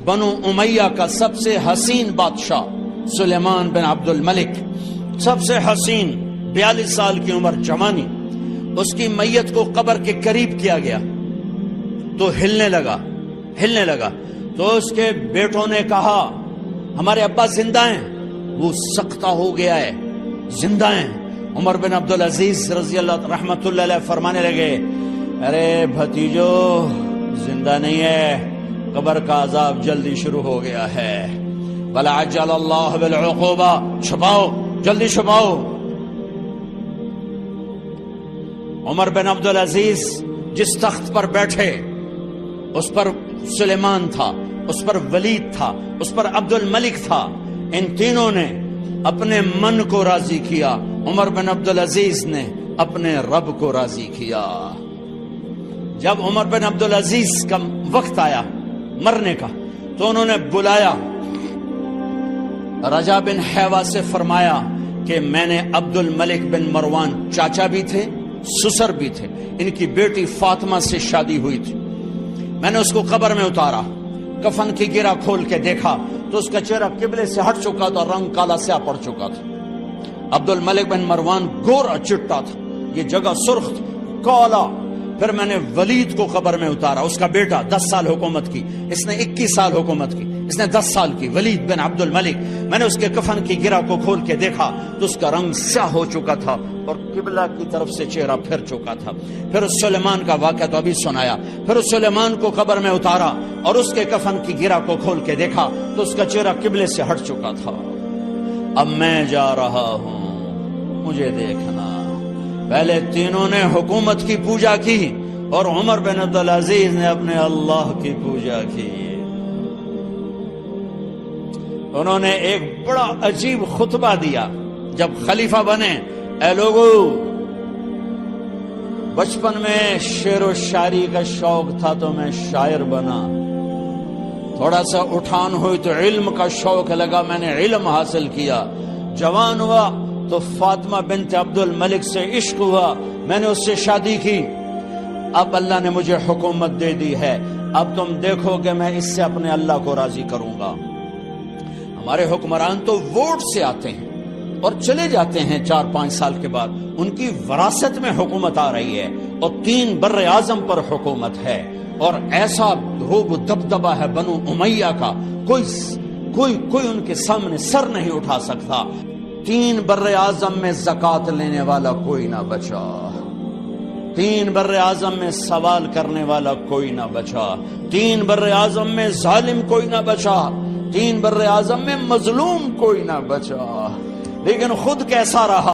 بنو امیہ کا سب سے حسین بادشاہ سلیمان بن عبد الملک، سب سے حسین، 42 سال کی عمر، جوانی، اس کی میت کو قبر کے قریب کیا گیا تو ہلنے لگا تو اس کے بیٹوں نے کہا ہمارے ابا زندہ ہیں، وہ سکتہ ہو گیا ہے، زندہ ہیں۔ عمر بن عبدالعزیز رضی اللہ رحمت اللہ علیہ فرمانے لگے ارے بھتیجو زندہ نہیں ہے، قبر کا عذاب جلدی شروع ہو گیا ہے، بل عجل اللہ بالعقوبہ، چھپاؤ، جلدی چھپاؤ۔ عمر بن عبدالعزیز جس تخت پر بیٹھے اس پر سلیمان تھا، اس پر ولید تھا، اس پر عبد الملک تھا، ان تینوں نے اپنے من کو راضی کیا، عمر بن عبدالعزیز نے اپنے رب کو راضی کیا۔ جب عمر بن عبدالعزیز کا وقت آیا مرنے کا تو انہوں نے بلایا رجا بن حیوہ سے، فرمایا کہ میں نے عبد الملک بن مروان چاچا بھی تھے، سسر بھی تھے، ان کی بیٹی فاطمہ سے شادی ہوئی تھی، میں نے اس کو قبر میں اتارا، کفن کی گرہ کھول کے دیکھا تو اس کا چہرہ قبلے سے ہٹ چکا تھا، رنگ کالا سیاہ پڑ چکا تھا۔ عبد الملک بن مروان گورا چٹا تھا، یہ جگہ سرخ تھی، کالا۔ پھر میں نے ولید کو قبر میں اتارا، اس کا بیٹا 10 سال حکومت کی، اس نے 21 سال حکومت کی، اس نے 10 سال کی، ولید بن عبد الملک۔ میں نے اس کے کفن کی گرہ کو کھول کے دیکھا تو اس کا رنگ سیاہ ہو چکا تھا اور قبلہ کی طرف سے چہرہ پھر چکا تھا۔ پھر اس سلیمان کا واقعہ تو ابھی سنایا، پھر اس سلیمان کو قبر میں اتارا اور اس کے کفن کی گرہ کو کھول کے دیکھا تو اس کا چہرہ قبلے سے ہٹ چکا تھا۔ اب میں جا رہا ہوں، مجھے دیکھنا۔ پہلے تینوں نے حکومت کی پوجا کی اور عمر بن عبدالعزیز نے اپنے اللہ کی پوجا کی۔ انہوں نے ایک بڑا عجیب خطبہ دیا جب خلیفہ بنے، اے لوگو، بچپن میں شعر و شاعری کا شوق تھا تو میں شاعر بنا، تھوڑا سا اٹھان ہوئی تو علم کا شوق لگا، میں نے علم حاصل کیا، جوان ہوا تو فاطمہ بنت عبد الملک سے عشق ہوا، میں نے اس سے شادی کی، اب اللہ نے مجھے حکومت دے دی ہے، اب تم دیکھو کہ میں اس سے اپنے اللہ کو راضی کروں گا۔ ہمارے حکمران تو ووٹ سے آتے ہیں اور چلے جاتے ہیں 4-5 سال کے بعد، ان کی وراثت میں حکومت آ رہی ہے اور 3 بر اعظم پر حکومت ہے، اور ایسا رعب دبدبہ ہے بنو امیہ کا، کوئی ان کے سامنے سر نہیں اٹھا سکتا۔ 3 بر اعظم میں زکوٰۃ لینے والا کوئی نہ بچا، 3 بر اعظم میں سوال کرنے والا کوئی نہ بچا، 3 بر اعظم میں ظالم کوئی نہ بچا، 3 بر اعظم میں مظلوم کوئی نہ بچا، لیکن خود کیسا رہا؟